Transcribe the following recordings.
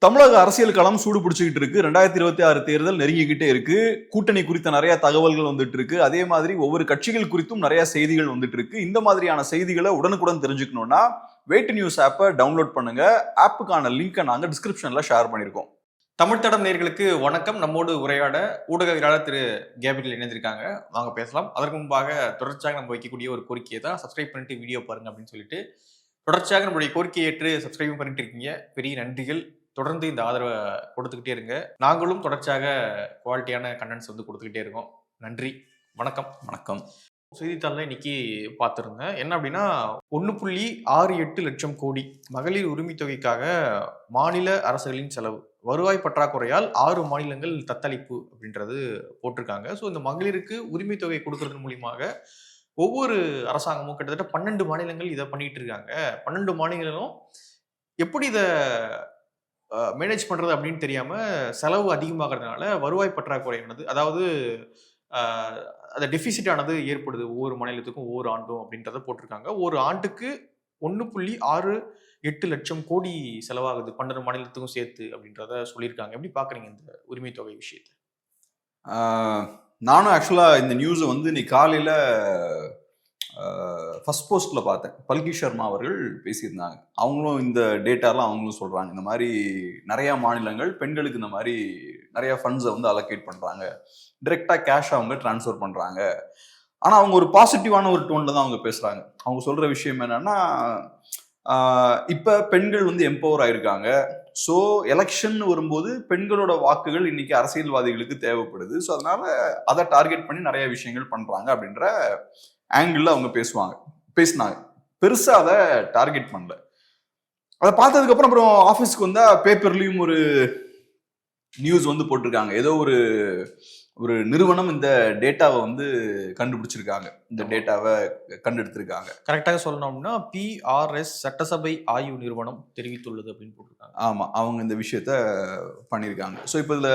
தமிழக அரசியல் களம் சூடு பிடிச்சிக்கிட்டு இருக்கு. 2026 தேர்தல் நெருங்கிக்கிட்டே இருக்கு. கூட்டணி குறித்த நிறைய தகவல்கள் வந்துட்டு இருக்கு. அதே மாதிரி ஒவ்வொரு கட்சிகள் குறித்தும் நிறைய செய்திகள் வந்துட்டு இருக்கு. இந்த மாதிரியான செய்திகளை உடனுக்குடன் தெரிஞ்சுக்கணும்னா வெயிட் நியூஸ் ஆப்பை டவுன்லோட் பண்ணுங்க. ஆப்புக்கான லிங்கை நாங்க டிஸ்கிரிப்ஷன்ல ஷேர் பண்ணியிருக்கோம். தமிழ் தடம் நேயர்களுக்கு வணக்கம். நம்மோடு உரையாட ஊடகவியலாளர் திரு கேப்ரியல் இணைந்திருக்காங்க. வாங்க பேசலாம். அதற்கு முன்பாக தொடர்ச்சியாக நம்ம வைக்கக்கூடிய ஒரு கோரிக்கையை தான் சப்ஸ்கிரைப் பண்ணிட்டு வீடியோ பாருங்க அப்படின்னு சொல்லிட்டு தொடர்ச்சியாக நம்மளுடைய கோரிக்கையை ஏற்று சப்ஸ்கிரைப் பண்ணிட்டு இருக்கீங்க. பெரிய நன்றிகள். தொடர்ந்து இந்த ஆதரவை கொடுத்துக்கிட்டே இருங்க. நாங்களும் தொடர்ச்சியாக குவாலிட்டியான கண்டென்ட்ஸ் கொடுத்துக்கிட்டே இருக்கோம். நன்றி. வணக்கம். வணக்கம். செய்தித்தாளில் இன்னைக்கு பார்த்துருந்தேன். என்ன அப்படின்னா 1.68 லட்சம் கோடி மகளிர் உரிமை தொகைக்காக மாநில அரசுகளின் செலவு, வருவாய் பற்றாக்குறையால் 6 மாநிலங்கள் தத்தளிப்பு அப்படின்றது போட்டிருக்காங்க. ஸோ இந்த மகளிருக்கு உரிமை தொகை கொடுக்கறது மூலியமாக ஒவ்வொரு அரசாங்கமும் கிட்டத்தட்ட 12 மாநிலங்கள் இதை பண்ணிட்டு இருக்காங்க. 12 மாநிலங்களும் எப்படி இதை மேனேஜ் பண்றது அப்படின்னு தெரியாம செலவு அதிகமாகிறதுனால வருவாய் பற்றாக்குறையானது, அதாவது அந்த டெபிசிட் ஆனது ஏற்படுது ஒவ்வொரு மாநிலத்துக்கும் ஒவ்வொரு ஆண்டும் அப்படின்றத போட்டிருக்காங்க. ஒரு ஆண்டுக்கு 1.68 லட்சம் கோடி செலவாகுது 12 மாநிலத்துக்கும் சேர்த்து அப்படின்றத சொல்லியிருக்காங்க. எப்படி பாக்குறீங்க இந்த உரிமை தொகை விஷயத்தை? நானும் ஆக்சுவலா இந்த நியூஸை இன்னைக்கு காலையில ஃபர்ஸ்ட் போஸ்ட்ல பார்த்தேன். பல்கி சர்மா அவர்கள் பேசியிருந்தாங்க. அவங்களும் இந்த டேட்டாலாம் அவங்களும் சொல்றாங்க. இந்த மாதிரி நிறைய மாநிலங்கள் பெண்களுக்கு இந்த மாதிரி நிறைய ஃபண்ட்ஸை அலோகேட் பண்றாங்க, டைரக்டா கேஷ் அவங்க டிரான்ஸ்ஃபர் பண்றாங்க. ஆனா அவங்க ஒரு பாசிட்டிவான ஒரு டோன்ல தான் அவங்க பேசுறாங்க. அவங்க சொல்ற விஷயம் என்னன்னா, இப்ப பெண்கள் எம்பவர் ஆயிருக்காங்க. ஸோ எலெக்ஷன் வரும்போது பெண்களோட வாக்குகள் இன்னைக்கு அரசியல்வாதிகளுக்கு தேவைப்படுது. ஸோ அதனால அதை டார்கெட் பண்ணி நிறைய விஷயங்கள் பண்றாங்க அப்படின்ற ஆங்கிள் அவங்க பேசினாங்க. பெருசா அதை டார்கெட் பண்ணல. அதை பார்த்ததுக்கு அப்புறம் ஆஃபீஸ்க்கு வந்தா பேப்பர்லயும் ஒரு நியூஸ் போட்டிருக்காங்க. ஏதோ ஒரு நிறுவனம் இந்த டேட்டாவை கண்டுபிடிச்சிருக்காங்க. இந்த டேட்டாவை கண்டெடுத்திருக்காங்க. கரெக்டாக சொல்லணும்னா PRS சட்டசபை ஆய்வு நிறுவனம் தெரிவித்துள்ளது அப்படின்னு போட்டிருக்காங்க. ஆமா, அவங்க இந்த விஷயத்த பண்ணியிருக்காங்க. ஸோ இப்போ இதுல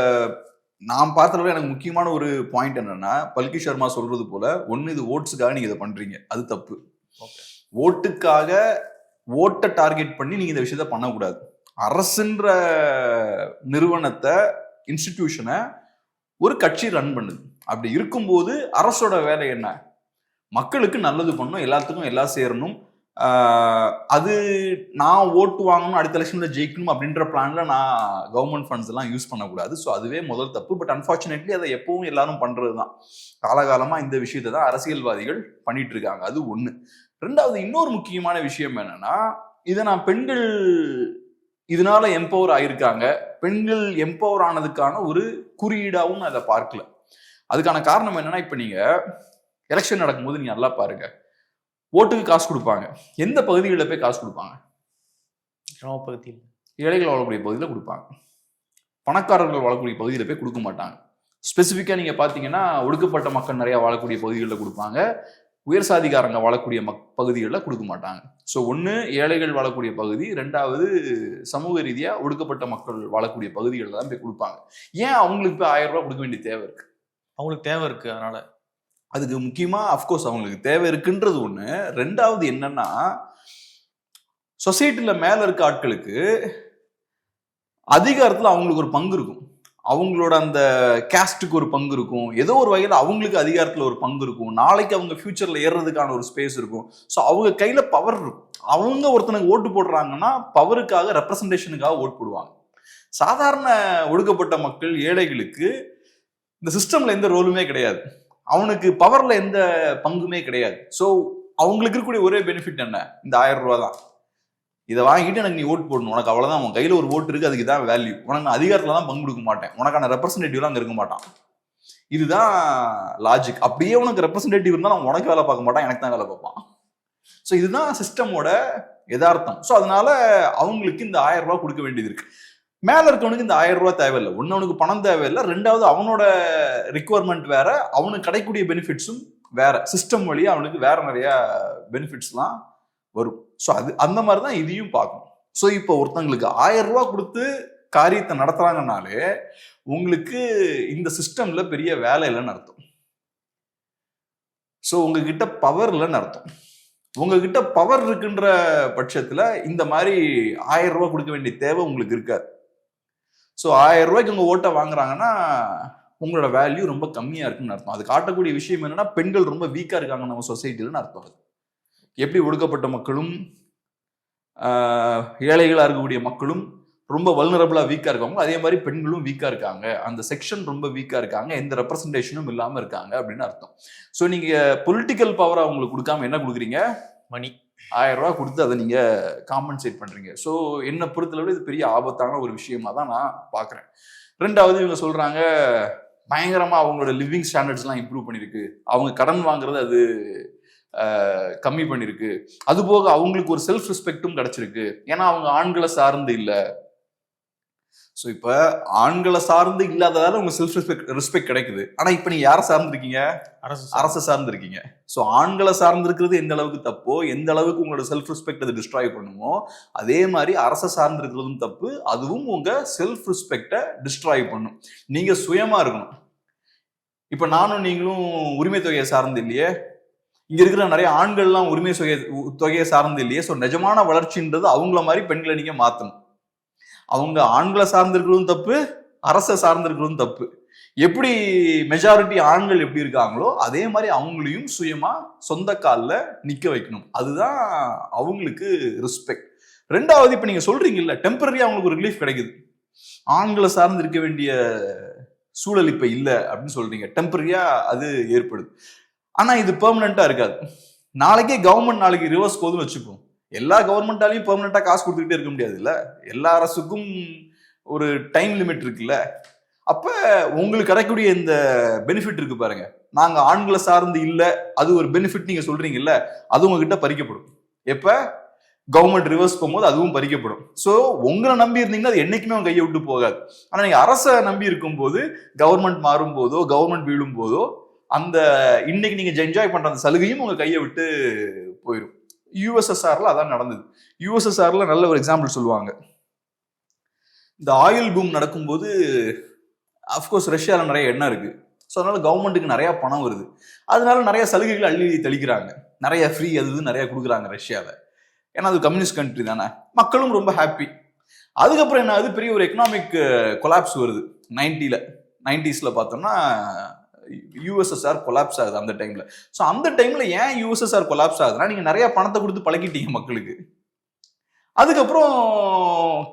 நான் பார்த்ததுல எனக்கு முக்கியமான ஒரு பாயிண்ட் என்னன்னா, பல்கி சர்மா சொல்றது போல, ஒன்னு இது ஓட்ஸுக்காக நீங்க இதை பண்றீங்க, அது தப்பு. ஓட்டுக்காக ஓட்டை டார்கெட் பண்ணி நீங்க இந்த விஷயத்த பண்ணக்கூடாது. அரசுன்ற நிறுவனத்தை, இன்ஸ்டிடியூஷனை ஒரு கட்சி ரன் பண்ணுது. அப்படி இருக்கும்போது அரசோட வேலை என்ன? மக்களுக்கு நல்லது பண்ணணும், எல்லாத்துக்கும் எல்லாம் சேரணும். அது நான் ஓட்டு வாங்கணும், அடுத்த எலெக்ஷன்ல ஜெயிக்கணும் அப்படின்ற பிளான்ல நான் கவர்மெண்ட் ஃபண்ட்ஸ் எல்லாம் யூஸ் பண்ணக்கூடாது. ஸோ அதுவே முதல் தப்பு. பட் அன்பார்ச்சுனேட்லி அதை எப்பவும் எல்லாரும் பண்றதுதான். காலகாலமா இந்த விஷயத்தை தான் அரசியல்வாதிகள் பண்ணிட்டு இருக்காங்க. அது ஒண்ணு. ரெண்டாவது, இன்னொரு முக்கியமான விஷயம் என்னன்னா, இதை நான் பெண்கள் இதனால எம்பவர் ஆயிருக்காங்க, பெண்கள் எம்பவர் ஆனதுக்கான ஒரு குறியீடாவும் நான் அதை பார்க்கல. அதுக்கான காரணம் என்னன்னா, இப்ப நீங்க எலெக்ஷன் நடக்கும்போது நீங்க நல்லா பாருங்க, ஓட்டுக்கு காசு கொடுப்பாங்க. எந்த பகுதிகளில் போய் காசு கொடுப்பாங்க? கிராம பகுதியில், ஏழைகள் வாழக்கூடிய பகுதியில் கொடுப்பாங்க. பணக்காரர்கள் வாழக்கூடிய பகுதியில் போய் கொடுக்க மாட்டாங்க. ஸ்பெசிஃபிக்கா நீங்க பாத்தீங்கன்னா, ஒடுக்கப்பட்ட மக்கள் நிறைய வாழக்கூடிய பகுதிகளில் கொடுப்பாங்க, உயர் சாதிகாரங்க வாழக்கூடிய பகுதிகளில் கொடுக்க மாட்டாங்க. ஸோ ஒன்று ஏழைகள் வாழக்கூடிய பகுதி, ரெண்டாவது சமூக ரீதியா ஒடுக்கப்பட்ட மக்கள் வாழக்கூடிய பகுதிகளில் தான் போய் கொடுப்பாங்க. ஏன் அவங்களுக்கு போய் 1000 ரூபாய் கொடுக்க வேண்டிய தேவை இருக்கு? அவங்களுக்கு தேவை இருக்கு. அதனால அதுக்கு முக்கியமா அஃப்கோர்ஸ் அவங்களுக்கு தேவை இருக்குன்றது ஒண்ணு. ரெண்டாவது என்னன்னா, சொசைட்டில மேல இருக்க ஆட்களுக்கு அதிகாரத்துல அவங்களுக்கு ஒரு பங்கு இருக்கும். அவங்களோட அந்த கேஸ்டுக்கு ஒரு பங்கு இருக்கும். ஏதோ ஒரு வகையில் அவங்களுக்கு அதிகாரத்துல ஒரு பங்கு இருக்கும். நாளைக்கு அவங்க ஃபியூச்சர்ல ஏறுறதுக்கான ஒரு ஸ்பேஸ் இருக்கும். ஸோ அவங்க கையில பவர் இருக்கும். அவங்க ஒருத்தனுக்கு ஓட்டு போடுறாங்கன்னா பவருக்காக, ரெப்ரசன்டேஷனுக்காக ஓட்டு போடுவாங்க. சாதாரண ஒடுக்கப்பட்ட மக்கள், ஏழைகளுக்கு இந்த சிஸ்டம்ல எந்த ரோலுமே கிடையாது. அவனுக்கு பவர்ல எந்த பங்குமே கிடையாது. ஸோ அவங்களுக்கு இருக்கக்கூடிய ஒரே பெனிஃபிட் என்ன? இந்த 1000 ரூபா தான். இதை வாங்கிட்டு எனக்கு நீ ஓட்டு போடணும், உனக்கு அவ்வளவுதான். உன் கையில ஒரு ஓட்டு இருக்கு, அதுக்கு தான் வேல்யூ. உனக்கு நான் அதிகாரத்துல தான் பங்கு கொடுக்க மாட்டேன், உனக்கான ரெப்ரசன்டேட்டிவ்லாம் அங்க இருக்க மாட்டான். இதுதான் லாஜிக். அப்படியே உனக்கு ரெப்ரசன்டேட்டிவ் இருந்தா நான் உனக்கு வேலை பார்க்க மாட்டான், எனக்கு தான் வேலை பார்ப்பான். ஸோ இதுதான் சிஸ்டமோட யதார்த்தம். ஸோ அதனால அவங்களுக்கு இந்த 1000 ரூபாய் கொடுக்க வேண்டியது இருக்கு. மேல இருக்கவனுக்கு இந்த 1000 ரூபாய் தேவையில்லை. ஒன்னு அவனுக்கு பணம் தேவையில்லை, ரெண்டாவது அவனோட ரிக்குவயர்மெண்ட் வேற, அவனுக்கு கிடைக்கக்கூடிய பெனிஃபிட்ஸும் வேற. சிஸ்டம் வழியா அவனுக்கு வேற நிறைய பெனிஃபிட்ஸ்லாம் வரும். ஸோ அது அந்த மாதிரி தான் இதையும் பார்க்கணும். ஸோ இப்போ ஒருத்தங்களுக்கு 1000 ரூபாய் கொடுத்து காரியத்தை நடத்துறாங்கனாலே உங்களுக்கு இந்த சிஸ்டம்ல பெரிய வேலை இல்லைன்னு அர்த்தம். ஸோ உங்ககிட்ட பவர் இல்லைன்னு அர்த்தம். உங்ககிட்ட பவர் இருக்குன்ற பட்சத்துல இந்த மாதிரி 1000 ரூபாய் கொடுக்க வேண்டிய தேவை உங்களுக்கு இருக்காது. ஸோ 1000 ரூபாய்க்கு உங்க ஓட்டை வாங்குறாங்கன்னா உங்களோட வேல்யூ ரொம்ப கம்மியா இருக்குன்னு அர்த்தம். அது காட்டக்கூடிய விஷயம் என்னன்னா பெண்கள் ரொம்ப வீக்கா இருக்காங்க நம்ம சொசைட்டிலன்னு அர்த்தம். அது எப்படி ஒடுக்கப்பட்ட மக்களும் ஏழைகளா இருக்கக்கூடிய மக்களும் ரொம்ப வல்னரபிளா வீக்கா இருக்காங்க, அதே மாதிரி பெண்களும் வீக்கா இருக்காங்க. அந்த செக்ஷன் ரொம்ப வீக்கா இருக்காங்க, எந்த ரெப்ரசன்டேஷனும் இல்லாம இருக்காங்க அப்படின்னு அர்த்தம். ஸோ நீங்க பொலிட்டிக்கல் பவர் அவங்களுக்கு கொடுக்காம என்ன கொடுக்குறீங்க? மணி. 1000 ரூபாய் கொடுத்து அதை நீங்க காம்பன்சேட் பண்றீங்க. ஸோ என்ன பொறுத்தளவு இது பெரிய ஆபத்தான ஒரு விஷயமா தான் நான் பாக்குறேன். ரெண்டாவது இவங்க சொல்றாங்க பயங்கரமா அவங்களோட லிவிங் ஸ்டாண்டர்ட்ஸ்லாம் இம்ப்ரூவ் பண்ணிருக்கு, அவங்க கடன் வாங்குறது அது கம்மி பண்ணிருக்கு, அது போக அவங்களுக்கு ஒரு செல்ஃப் ரெஸ்பெக்டும் கிடைச்சிருக்கு, ஏன்னா அவங்க ஆண்களை சார்ந்து இல்லை. ஸோ இப்போ ஆண்களை சார்ந்து இல்லாததால உங்க செல்ஃப் ரெஸ்பெக்ட் கிடைக்குது. ஆனா இப்போ நீங்க யாரை சார்ந்து இருக்கீங்க? அரசை சார்ந்து இருக்கீங்க. ஸோ ஆண்களை சார்ந்து இருக்கிறது எந்த அளவுக்கு தப்போ, எந்த அளவுக்கு உங்களோட செல்ஃப் ரெஸ்பெக்ட் அதை டிஸ்ட்ராய் பண்ணுமோ, அதே மாதிரி அரசை சார்ந்து இருக்கிறதும் தப்பு, அதுவும் உங்க செல்ஃப் ரெஸ்பெக்டை டிஸ்ட்ராய் பண்ணும். நீங்க சுயமா இருக்கணும். இப்ப நானும் நீங்களும் உரிமை தொகையை சார்ந்து இல்லையே, இங்க இருக்கிற நிறைய ஆண்கள்லாம் உரிமை தொகையை சார்ந்து இல்லையே. ஸோ நிஜமான வளர்ச்சின்றது அவங்கள மாதிரி பெண்களை நீங்க மாத்தணும். அவங்க ஆண்களை சார்ந்திருக்கிறதும் தப்பு, அரசை சார்ந்திருக்கிறதும் தப்பு. எப்படி மெஜாரிட்டி ஆண்கள் எப்படி இருக்காங்களோ அதே மாதிரி அவங்களையும் சுயமா சொந்த காலில் நிக்க வைக்கணும். அதுதான் அவங்களுக்கு ரெஸ்பெக்ட். ரெண்டாவது, இப்ப நீங்க சொல்றீங்கல்ல டெம்பரரியா அவங்களுக்கு ஒரு ரிலீஃப் கிடைக்குது, ஆண்களை சார்ந்து இருக்க வேண்டிய சூழல் இப்ப இல்லை அப்படின்னு சொல்றீங்க, டெம்பரரியா அது ஏற்படுது. ஆனா இது பெர்மனண்டா இருக்காது. நாளைக்கே கவர்மெண்ட் நாளைக்கு ரிவர்ஸ் போதுன்னு வச்சுப்போம், எல்லா கவர்மெண்டாலையும் பெர்மனண்டா காசு கொடுத்துக்கிட்டே இருக்க முடியாது இல்ல, எல்லா அரசுக்கும் ஒரு டைம் லிமிட் இருக்குல்ல. அப்ப உங்களுக்கு கிடைக்கக்கூடிய இந்த பெனிஃபிட் இருக்கு பாருங்க, நாங்க ஆண்களை சார்ந்து இல்ல, அது ஒரு பெனிஃபிட் நீங்க சொல்றீங்கல்ல, அது உங்ககிட்ட பறிக்கப்படும். எப்ப கவர்மெண்ட் ரிவர்ஸ் போகும்போது அதுவும் பறிக்கப்படும். ஸோ உங்களை நம்பி இருந்தீங்கன்னா அது என்னைக்குமே உங்க கையை விட்டு போகாது. ஆனா நீங்க அரசை நம்பி இருக்கும் போது, கவர்மெண்ட் மாறும் போதோ கவர்மெண்ட் வீழும் போதோ, அந்த இன்னைக்கு நீங்க என்ஜாய் பண்ற அந்த சலுகையும் உங்க கையை விட்டு போயிடும். யூஎஸ்எஸ்ஆர்ல அதான் நடந்தது. யூஎஸ்எஸ்ஆர்ல நல்ல ஒரு எக்ஸாம்பிள் சொல்லுவாங்க. இந்த ஆயில் பூம் நடக்கும்போது அஃப்கோர்ஸ் ரஷ்யாவில் நிறைய எண்ணெய் இருக்கு. ஸோ அதனால கவர்மெண்ட்டுக்கு நிறைய பணம் வருது, அதனால நிறைய சலுகைகள் அள்ளி தெளிக்கிறாங்க, நிறைய ஃப்ரீ அது நிறைய கொடுக்குறாங்க ரஷ்யாவை. ஏன்னா அது கம்யூனிஸ்ட் கண்ட்ரி தானே, மக்களும் ரொம்ப ஹாப்பி. அதுக்கப்புறம் என்ன ஆகுது, பெரிய ஒரு எக்கனாமிக் கொலாப்ஸ் வருது. 90ஸ்ல பார்த்தோம்னா யூஎஸ்எஸ்ஆர் கொலாப்ஸ் ஆகுது அந்த டைம்ல. ஸோ அந்த டைம்ல ஏன் யூஎஸ்எஸ்ஆர் கொலாப்ஸ் ஆகுதுன்னா, நீங்க நிறைய பணத்தை கொடுத்து பழகிட்டீங்க மக்களுக்கு. அதுக்கப்புறம்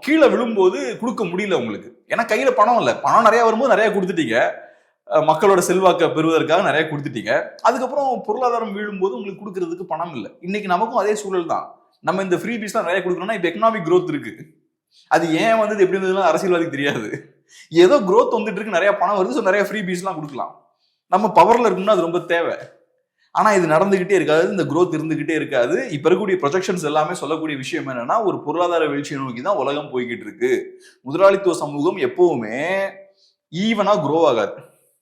கீழே விழும்போது கொடுக்க முடியல உங்களுக்கு, ஏன்னா கையில பணம் இல்லை. பணம் நிறைய வரும்போது நிறைய கொடுத்துட்டீங்க, மக்களோட செல்வாக்கை பெறுவதற்காக நிறைய கொடுத்துட்டீங்க. அதுக்கப்புறம் பொருளாதாரம் வீழும்போது உங்களுக்கு கொடுக்கறதுக்கு பணம் இல்லை. இன்னைக்கு நமக்கும் அதே சூழல் தான். நம்ம இந்த ஃப்ரீ பீஸ்லாம் நிறைய கொடுக்கணும்னா இப்போ எக்கனாமிக் க்ரோத் இருக்கு, அது ஏன் வந்தது எப்படி இருந்ததுலாம் அரசியல்வாதிக்கு தெரியாது. ஏதோ க்ரோத் வந்துட்டு இருக்கு, நிறைய பணம் வருது, ஸோ நிறைய ஃப்ரீ பீஸ்லாம் கொடுக்கலாம். நம்ம பவர்ல இருக்கும்னா அது ரொம்ப தேவை. ஆனா இது நடந்துகிட்டே இருக்காது, இந்த க்ரோத் இருந்துகிட்டே இருக்காது. இப்ப இருக்கக்கூடிய ப்ரொஜெக்ஷன்ஸ் எல்லாமே சொல்லக்கூடிய விஷயம் என்னன்னா, ஒரு பொருளாதார வீழ்ச்சியை நோக்கி தான் உலகம் போய்கிட்டு இருக்கு. முதலாளித்துவ சமூகம் எப்பவுமே ஈவனா க்ரோ ஆகாது,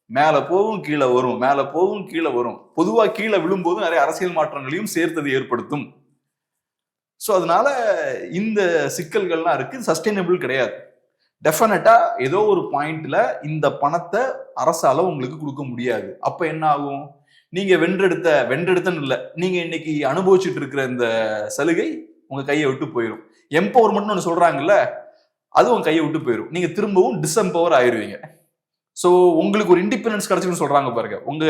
மேல போகும் கீழே வரும், மேல போகும் கீழே வரும். பொதுவா கீழே விழும்போது நிறைய அரசியல் மாற்றங்களையும் சேர்த்தது ஏற்படுத்தும். ஸோ அதனால இந்த சிக்கல்கள்லாம் இருக்கு, சஸ்டைனபிள் கிடையாது. டெஃபினட்டா ஏதோ ஒரு பாயிண்ட்ல இந்த பணத்தை அரசால உங்களுக்கு கொடுக்க முடியாது. அப்ப என்ன ஆகும், நீங்க வென்றெடுத்தன்னு இல்லை, நீங்க இன்னைக்கு அனுபவிச்சுட்டு இருக்கிற இந்த சலுகை உங்க கையை விட்டு போயிடும். எம்பவர்மெண்ட்னு ஒன்று சொல்றாங்கல்ல, அது உங்க கையை விட்டு போயிடும். நீங்க திரும்பவும் டிஸ்எம்பவர் ஆயிடுவீங்க. ஸோ உங்களுக்கு ஒரு இண்டிபெண்டன்ஸ் கிடைச்சிருக்குன்னு சொல்றாங்க பாருங்க, உங்க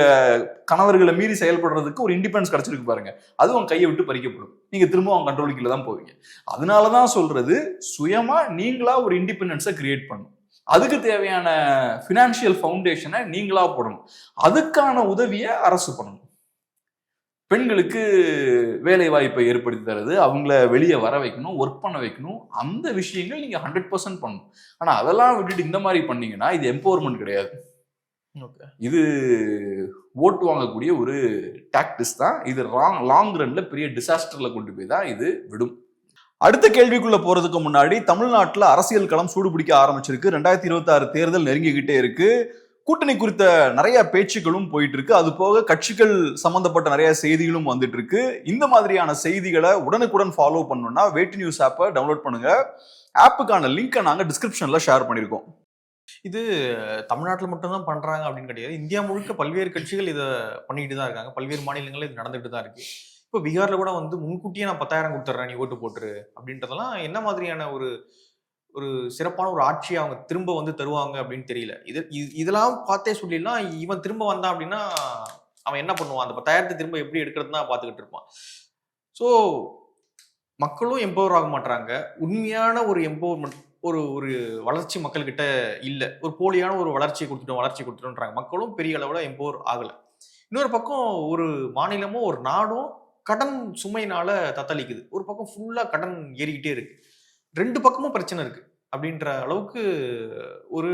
கணவர்களை மீறி செயல்படுறதுக்கு ஒரு இண்டிபெண்டன்ஸ் கிடைச்சிருக்கு பாருங்க, அது உங்க கையை விட்டு பறிக்கப்படும். நீங்க திரும்ப அவங்க கண்ட்ரோல் கீழே தான் போவீங்க. அதனாலதான் சொல்றது, சுயமா நீங்களா ஒரு இண்டிபெண்டன்ஸை கிரியேட் பண்ணும். அதுக்கு தேவையான பினான்சியல் ஃபவுண்டேஷனை நீங்களா போடணும். அதுக்கான உதவியை அரசு பண்ணணும். பெண்களுக்கு வேலை வாய்ப்பை ஏற்படுத்தி தருது, அவங்கள வெளியே வர வைக்கணும், ஒர்க் பண்ண வைக்கணும், அந்த விஷயங்கள் நீங்க 100% பண்ணணும். ஆனா அதெல்லாம் விட்டுட்டு இந்த மாதிரி பண்ணீங்கன்னா இது எம்பவர்மெண்ட் கிடையாது, இது ஓட்டு வாங்கக்கூடிய ஒரு டாக்டிக்ஸ் தான். இது லாங் ரன்ல பெரிய டிசாஸ்டர்ல கொண்டு போய் தான் இது விடும். அடுத்த கேள்விக்குள்ள போறதுக்கு முன்னாடி, தமிழ்நாட்டில் அரசியல் களம் சூடு பிடிக்க ஆரம்பிச்சிருக்கு. 2026 தேர்தல் நெருங்கிக்கிட்டே இருக்கு. கூட்டணி குறித்த நிறைய பேச்சுக்களும் போயிட்டு இருக்கு. அது போக கட்சிகள் சம்பந்தப்பட்ட நிறைய செய்திகளும் வந்துட்டு இருக்கு. இந்த மாதிரியான செய்திகளை உடனுக்குடன் ஃபாலோ பண்ணணும்னா வேட்டி நியூஸ் ஆப்பை டவுன்லோட் பண்ணுங்க. ஆப்புக்கான லிங்கை நாங்க டிஸ்கிரிப்ஷன்ல ஷேர் பண்ணியிருக்கோம். இது தமிழ்நாட்டில் மட்டும்தான் பண்றாங்க அப்படின்னு கிடையாது, இந்தியா முழுக்க பல்வேறு கட்சிகள் இதை பண்ணிட்டு தான் இருக்காங்க. பல்வேறு மாநிலங்களில் இது நடந்துட்டு தான் இருக்கு. இப்போ பீகார்ல கூட வந்து முன்கூட்டியே நான் 10,000 கொடுத்துட்றேன், நீ ஓட்டு போட்டுரு அப்படின்றதெல்லாம் என்ன மாதிரியான ஒரு ஒரு சிறப்பான ஒரு ஆட்சியை அவங்க திரும்ப வந்து தருவாங்க அப்படின்னு தெரியல. இதெல்லாம் பார்த்தே சொல்லிடலாம், இவன் திரும்ப வந்தான் அப்படின்னா அவன் என்ன பண்ணுவான், அந்த 10,000 திரும்ப எப்படி எடுக்கிறதுனா பார்த்துக்கிட்டு இருப்பான். ஸோ மக்களும் எம்பவர் ஆக மாட்டாங்க. உண்மையான ஒரு எம்பவர்மெண்ட், ஒரு ஒரு வளர்ச்சி மக்கள்கிட்ட இல்ல. ஒரு போலியான ஒரு வளர்ச்சி கொடுத்துட்டோம்ன்றாங்க. மக்களும் பெரிய அளவுல எம்பவர் ஆகல. இன்னொரு பக்கம் ஒரு மாநிலமும் ஒரு நாடும் கடன் சுமையினால தத்தளிக்குது. ஒரு பக்கம் ஃபுல்லா கடன் ஏறிக்கிட்டே இருக்கு. 2 பக்கமும் பிரச்சனை இருக்கு அப்படின்ற அளவுக்கு ஒரு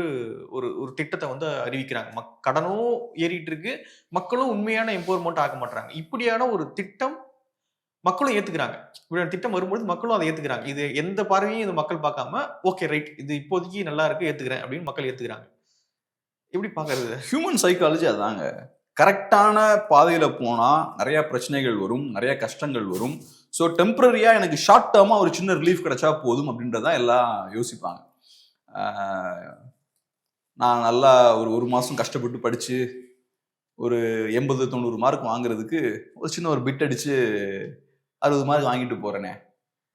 ஒரு ஒரு திட்டத்தை வந்து அறிவிக்கிறாங்க. கடனும் ஏறிட்டு இருக்கு, மக்களும் உண்மையான எம்பவர்மெண்ட் ஆக மாட்டாங்க. இப்படியான ஒரு திட்டம் மக்களும் ஏத்துக்கிறாங்க. இப்படி திட்டம் வரும்போது மக்களும் அதை ஏத்துக்கிறாங்க. இது எந்த பார்வையும் இது மக்கள் பார்க்காம, ஓகே ரைட், இது இப்போதைக்கு நல்லா இருக்கு, ஏத்துக்கிறேன் அப்படின்னு மக்கள் ஏத்துக்கிறாங்க. எப்படி பாக்குறது? ஹியூமன் சைக்காலஜி அதாங்க. கரெக்டான பாதையில போனா நிறைய பிரச்சனைகள் வரும், நிறைய கஷ்டங்கள் வரும். ஸோ டெம்பரரியா எனக்கு ஷார்ட் டேர்மா ஒரு சின்ன ரிலீஃப் கிடைச்சா போதும் அப்படின்றதான் எல்லாம் யோசிப்பாங்க. நான் நல்லா ஒரு மாசம் கஷ்டப்பட்டு படிச்சு ஒரு 80-90 மார்க் வாங்குறதுக்கு ஒரு சின்ன ஒரு பிட் அடிச்சு 60 மார்க் வாங்கிட்டு போறேனே,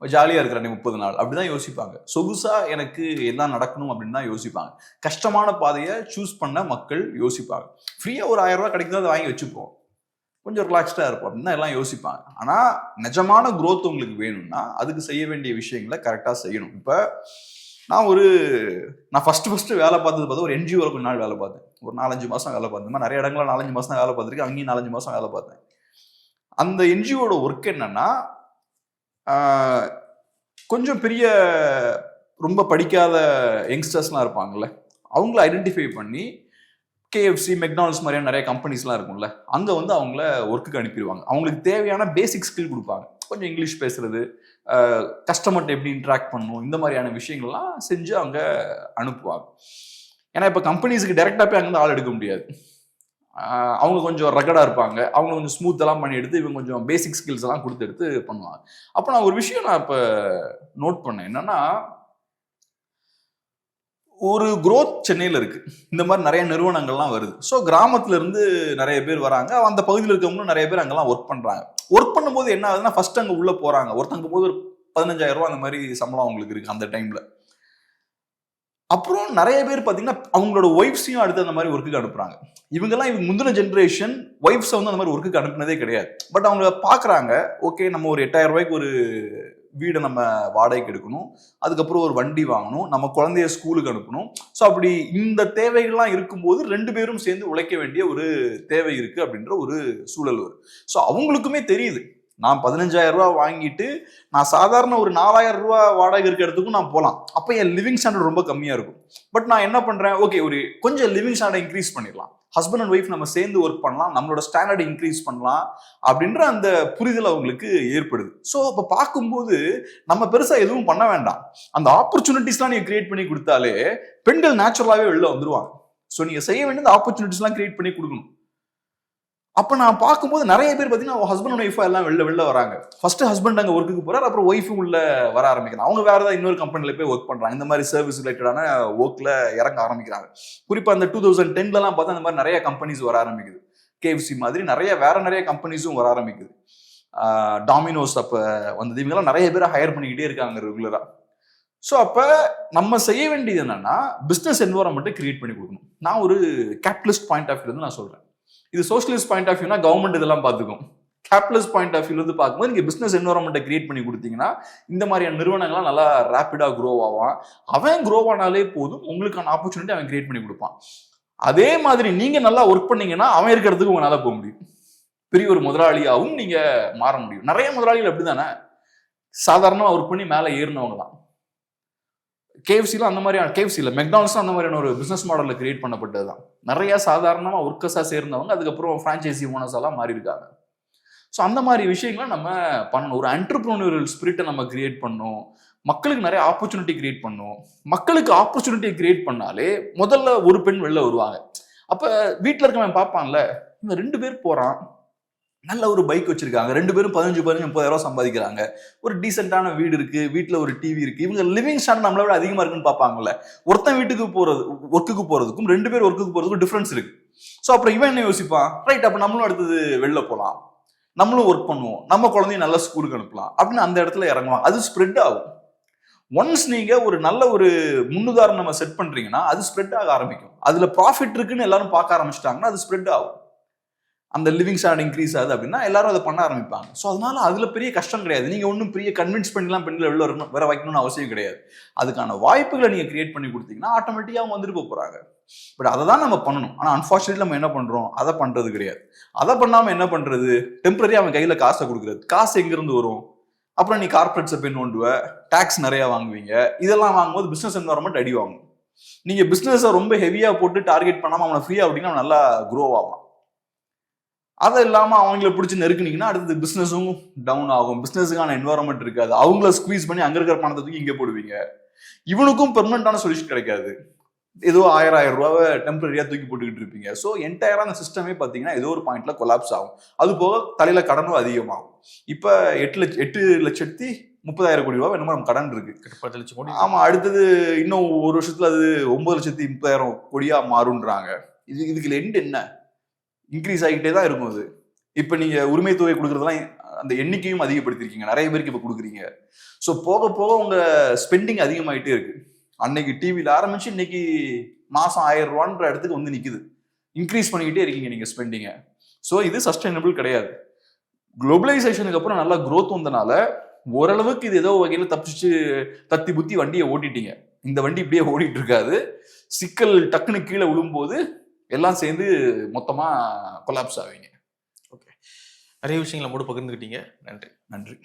ஜாலியா இருக்கிறேன் 30 நாள், அப்படிதான் யோசிப்பாங்க. சொகுசா எனக்கு எல்லாம் நடக்கணும் அப்படின்னு தான் யோசிப்பாங்க. கஷ்டமான பாதையை சூஸ் பண்ண மக்கள் யோசிப்பாங்க. ஃப்ரீயா ஒரு 1000 ரூபாய் கிடைக்குதோ அதை வாங்கி வச்சுப்போம், கொஞ்சம் ரிலாக்ஸ்டா இருப்போம் அப்படின்னு தான் எல்லாம் யோசிப்பாங்க. ஆனா நிஜமான growth உங்களுக்கு வேணும்னா அதுக்கு செய்ய வேண்டிய விஷயங்களை கரெக்டா செய்யணும். இப்ப நான் ஃபர்ஸ்ட் வேலை பார்த்தது ஒரு என்ஜிஓல கொஞ்ச நாள் வேலை பார்த்தேன். ஒரு 4-5 மாசம் வேலை பார்த்தேன். நிறைய இடங்கள்ல 4-5 மாசம் தான் வேலை பார்த்துருக்கேன். அங்கேயும் 4-5 மாசம் வேலை பார்த்தேன். அந்த என்ஜிஓட ஒர்க் என்னன்னா, கொஞ்சம் பெரிய ரொம்ப படிக்காத யங்ஸ்டர்ஸ்லாம் இருப்பாங்கல்ல, அவங்கள ஐடென்டிஃபை பண்ணி KFC, மெக்டானல்ட்ஸ் மாதிரியான நிறைய கம்பெனிஸ்லாம் இருக்கும்ல, அங்கே வந்து அவங்கள ஒர்க்குக்கு அனுப்பிடுவாங்க. அவங்களுக்கு தேவையான பேசிக் ஸ்கில் கொடுப்பாங்க. கொஞ்சம் இங்கிலீஷ் பேசுறது, கஸ்டமர்கிட்ட எப்படி இன்ட்ராக்ட் பண்ணணும், இந்த மாதிரியான விஷயங்கள்லாம் செஞ்சு அவங்க அனுப்புவாங்க. ஏன்னா இப்போ கம்பெனிஸுக்கு டைரெக்டாக போய் அங்கேருந்து ஆள் எடுக்க முடியாது. அவங்க கொஞ்சம் ரகடாக இருப்பாங்க. அவங்க கொஞ்சம் ஸ்மூத்தெல்லாம் பண்ணி எடுத்து இவங்க கொஞ்சம் பேசிக் ஸ்கில்ஸ் எல்லாம் கொடுத்து எடுத்து பண்ணுவாங்க. அப்போ நான் ஒரு விஷயம் இப்போ நோட் பண்ணேன். என்னன்னா, ஒரு growth சென்னையில் இருக்கு. இந்த மாதிரி நிறைய நிறுவனங்கள்லாம் வருது. ஸோ கிராமத்துல இருந்து நிறைய பேர் வராங்க. அந்த பகுதியில் இருக்கவங்களும் நிறைய பேர் அங்கெல்லாம் ஒர்க் பண்றாங்க. ஒர்க் பண்ணும்போது என்ன ஆகுதுன்னா, ஃபர்ஸ்ட் அங்கே உள்ள போறாங்க. ஒருத்தங்க போது ஒரு 15,000 ரூபாய் அந்த மாதிரி சம்பளம் அவங்களுக்கு இருக்கு அந்த டைம்ல. அப்புறம் நிறைய பேர் பார்த்தீங்கன்னா அவங்களோட ஒய்ஃப்ஸையும் அடுத்து அந்த மாதிரி ஒர்க்குக்கு அனுப்புறாங்க. இவங்க முந்தின ஜென்ரேஷன் ஒய்ஃப்ஸை வந்து அந்த மாதிரி ஒர்க்குக்கு அனுப்புனதே கிடையாது. பட் அவங்க பார்க்குறாங்க, ஓகே நம்ம ஒரு 8,000 ரூபாய்க்கு ஒரு வீடை நம்ம வாடகைக்கு எடுக்கணும், அதுக்கப்புறம் ஒரு வண்டி வாங்கணும், நம்ம குழந்தைய ஸ்கூலுக்கு அனுப்பணும். ஸோ அப்படி இந்த தேவைகள்லாம் இருக்கும்போது 2 பேரும் சேர்ந்து உழைக்க வேண்டிய ஒரு தேவை இருக்கு அப்படின்ற ஒரு சூழல் வரும். ஸோ அவங்களுக்குமே தெரியுது, நான் 15,000 ரூபாய் வாங்கிட்டு நான் சாதாரண ஒரு 4,000 ரூபாய் வாடகை இருக்க இடத்துக்கும் நான் போகலாம். அப்போ என் லிவிங் ஸ்டாண்டர்ட் ரொம்ப கம்மியா இருக்கும். பட் நான் என்ன பண்றேன், ஓகே ஒரு கொஞ்சம் லிவிங் ஸ்டாண்டர்ட் இன்க்ரீஸ் பண்ணிடலாம், ஹஸ்பண்ட் அண்ட் ஒய்ஃப் நம்ம சேர்ந்து ஒர்க் பண்ணலாம், நம்மளோட ஸ்டாண்டர்ட் இன்க்ரீஸ் பண்ணலாம் அப்படின்ற அந்த புரிதல் அவங்களுக்கு ஏற்படுது. ஸோ இப்போ பார்க்கும்போது நம்ம பெருசா எதுவும் பண்ண வேண்டாம். அந்த ஆப்பர்ச்சுனிட்டிஸ்லாம் நீங்க கிரியேட் பண்ணி கொடுத்தாலே பெண்கள் நேச்சுரலாவே வெளில வந்துருவாங்க. ஸோ நீங்க செய்ய வேண்டியது ஆப்பர்ச்சுனிட்டிஸ்லாம் கிரியேட் பண்ணி கொடுக்கணும். அப்ப நான் பார்க்கும்போது நிறைய பேர் பார்த்தீங்கன்னா ஹஸ்பண்ட் அண்ட் ஒய்ஃபா எல்லாம் வெளில வராங்க. ஃபர்ஸ்ட் ஹஸ்பண்ட் அங்கே ஒர்க்குக்கு போறாரு, அப்புறம் ஒய்ஃபும் உள்ள வர ஆரம்பிக்கிறாங்க. அவங்க வேற ஏதாவது இன்னொரு கம்பெனில போய் ஒர்க் பண்றாங்க. இந்த மாதிரி சர்வீஸ் ரிலேட்டடான ஒர்க்ல இறங்க ஆரம்பிக்கிறாங்க. குறிப்பா அந்த 2010 பார்த்தா அந்த மாதிரி நிறைய கம்பெனிஸ் வர ஆரம்பிக்குது. KFC மாதிரி நிறைய கம்பெனிஸும் வர ஆரம்பிக்குது. டாமினோஸ் அப்ப வந்தது. இவங்கெல்லாம் நிறைய பேரை ஹையர் பண்ணிக்கிட்டே இருக்காங்க ரெகுலரா. ஸோ அப்ப நம்ம செய்ய வேண்டியது என்னன்னா, பிசினஸ் என்வரன்மெண்ட்டை கிரியேட் பண்ணி கொடுக்கணும். நான் ஒரு கேபிட்டலிஸ்ட் பாயிண்ட் ஆஃப் வியூல இருந்து நான் சொல்றேன். இது சோஷியலிஸ்ட் பாயிண்ட் ஆஃப் வியூனா கவர்மெண்ட் இதெல்லாம் பார்த்துக்கும். கேபிட்டலிஸ்ட் பாயிண்ட் ஆஃப் வியூல இருந்து பார்க்கும்போது நீங்க பிசினஸ் என்வரன்மெண்ட்டை கிரியேட் பண்ணி கொடுத்தீங்கன்னா இந்த மாதிரியான நிறுவனங்கள்லாம் நல்லா ரேப்பிடா க்ரோ ஆவான். அவன் க்ரோ ஆனாலே போதும், உங்களுக்கான ஆப்பர்ச்சுனிட்டி அவன் கிரியேட் பண்ணி கொடுப்பான். அதே மாதிரி நீங்க நல்லா ஒர்க் பண்ணீங்கன்னா அவன் இருக்கிறதுக்கு உங்களால போக முடியும். பெரிய ஒரு முதலாளியாகவும் நீங்க மாற முடியும். நிறைய முதலாளிகள் அப்படிதானே சாதாரணமா ஒர்க் பண்ணி மேலே ஏறினவங்க தான். KFCலாம் அந்த மாதிரியான, KFCல மெக்டானல்ட்ஸும் அந்த மாதிரியான ஒரு பிசினஸ் மாடல்ல கிரியேட் பண்ணப்பட்டது தான். நிறைய சாதாரணமா ஒர்க்கர்ஸா சேர்ந்தவங்க அதுக்கப்புறம் பிரான்ச்சைசி ஓனர்ஸ் எல்லாம் மாறி இருக்காங்க. ஸோ அந்த மாதிரி விஷயங்களை நம்ம பண்ணணும். ஒரு என்டர்பிரினியரல் ஸ்பிரிட்டை நம்ம கிரியேட் பண்ணணும். மக்களுக்கு நிறைய ஆப்பர்ச்சுனிட்டி கிரியேட் பண்ணணும். மக்களுக்கு ஆப்பர்ச்சுனிட்டி கிரியேட் பண்ணாலே முதல்ல ஒரு பெண் வெளில வருவாங்க. அப்ப வீட்டில் இருக்கவன் பார்ப்பான்ல, இந்த 2 பேர் போறான், நல்ல ஒரு பைக் வச்சிருக்காங்க, 2 பேரும் 15,000-30,000 ரூபாய் சம்பாதிக்கிறாங்க, ஒரு டீசென்டான வீடு இருக்கு, வீட்டுல ஒரு டிவி இருக்கு, இவங்க லிவிங் ஸ்டாண்டர்ட் நம்மளை விட அதிகமா இருக்குன்னு பார்ப்பாங்கல்ல. ஒருத்தன் வீட்டுக்கு போறது ஒர்க்குக்கு போறதுக்கும் 2 பேர் ஒர்க்குக்கு போறதுக்கும் டிஃபரன்ஸ் இருக்கு. ஸோ அப்புறம் இவன் என்ன யோசிப்பான், ரைட் அப்ப நம்மளும் அடுத்தது வெளில போகலாம், நம்மளும் ஒர்க் பண்ணுவோம், நம்ம குழந்தைய நல்ல ஸ்கூலுக்கு அனுப்பலாம் அப்படின்னு அந்த இடத்துல இறங்குவாங்க. அது ஸ்ப்ரெட் ஆகும். ஒன்ஸ் நீங்க ஒரு நல்ல ஒரு முன்னுதாரணம் நம்ம செட் பண்றீங்கன்னா அது ஸ்ப்ரெட் ஆக ஆரம்பிக்கும். அதுல ப்ராஃபிட் இருக்குன்னு எல்லாரும் பார்க்க ஆரம்பிச்சிட்டாங்கன்னா அது ஸ்ப்ரெட் ஆகும். அந்த லிவிங் ஸ்டாண்டர்ட் இன்க்ரீஸ் ஆகுது அப்படின்னா எல்லாரும் அதை பண்ண ஆரம்பிப்பாங்க. ஸோ அதனால அதுல பெரிய கஷ்டம் கிடையாது. நீங்க ஒன்றும் பெரிய கன்வின்ஸ் பண்ணிலாம் பெண்களை வெளில வரணும் வேற வைக்கணும்னு அவசியம் கிடையாது. அதுக்கான வாய்ப்புகளை நீங்க கிரியேட் பண்ணி கொடுத்தீங்கன்னா ஆட்டோமேட்டிக்கா அவங்க வந்துட்டு போறாங்க. பட் அதை தான் நம்ம பண்ணணும். ஆனா அன்பார்ச்சுனேட்லி நம்ம என்ன பண்றோம், அதை பண்றது கிடையாது. அதை பண்ணாம என்ன பண்றது, டெம்பரரியா அவன் கையில காசை கொடுக்குறது. காசு எங்கிருந்து வரும்? அப்புறம் நீ கார்பரேட்ஸை போய் நோண்டுவ, டாக்ஸ் நிறைய வாங்குவீங்க. இதெல்லாம் வாங்கும்போது பிசினஸ் என்வரன்மெண்ட் அடி வாங்கும். நீங்க பிசினஸை ரொம்ப ஹெவியா போட்டு டார்கெட் பண்ணாம அவனை ஃப்ரீயா அப்படின்னா அவன் நல்லா க்ரோ ஆகலாம். அதை இல்லாம அவங்கள பிடிச்சி நெருக்குனீங்கன்னா அடுத்தது பிசினஸும் டவுன் ஆகும். பிசினஸுக்கான என்வரன்மெண்ட் இருக்காது. அவங்கள ஸ்குவீஸ் பண்ணி அங்க இருக்கிற பணத்தை தூக்கி இங்கே போடுவீங்க. இவனுக்கும் பெர்மனண்டான சொல்யூஷன் கிடைக்காது. ஏதோ 1000 ரூபாவை டெம்பரரியா தூக்கி போட்டுக்கிட்டு இருப்பீங்க. ஸோ என்டையரா அந்த சிஸ்டமே பார்த்தீங்கன்னா ஏதோ ஒரு பாயிண்ட்ல கொலாப்ஸ் ஆகும். அது போக தலையில கடனும் அதிகமாகும். இப்போ 8,30,000 கோடி ரூபாய் என்னமோ நம்ம கடன் இருக்கு. 10 லட்சம் கோடி. ஆமா, அடுத்தது இன்னும் ஒரு வருஷத்துல அது 9,30,000 கோடியா மாறுன்றாங்க. இதுக்கு எண்ட் என்ன? இன்க்ரீஸ் ஆகிட்டே தான் இருக்கும். அது இப்போ நீங்க உரிமை தொகை கொடுக்கறதுலாம் அந்த எண்ணிக்கையும் அதிகப்படுத்திருக்கீங்க, நிறைய பேருக்கு இப்போ கொடுக்குறீங்க. ஸோ போக போக உங்க ஸ்பெண்டிங் அதிகமாயிட்டே இருக்கு. அன்னைக்கு டிவியில் ஆரம்பிச்சு இன்னைக்கு மாசம் 1000 ரூபான்ற இடத்துக்கு வந்து நிக்குது. இன்க்ரீஸ் பண்ணிக்கிட்டே இருக்கீங்க நீங்க ஸ்பெண்டிங்க. ஸோ இது சஸ்டைனபிள் கிடையாது. குளோபலைசேஷனுக்கு அப்புறம் நல்லா growth வந்தனால ஓரளவுக்கு இது ஏதோ வகையில் தப்பிச்சு தத்தி புத்தி வண்டியை ஓட்டிட்டீங்க. இந்த வண்டி இப்படியே ஓடிட்டு இருக்காது. சிக்கல் டக்குன்னு கீழே விழும்போது எல்லாம் சேர்ந்து மொத்தமா கொலாப்ஸ் ஆவீங்க. ஓகே, நிறைய விஷயங்களை மூடு பகிர்ந்துக்கிட்டீங்க. நன்றி. நன்றி.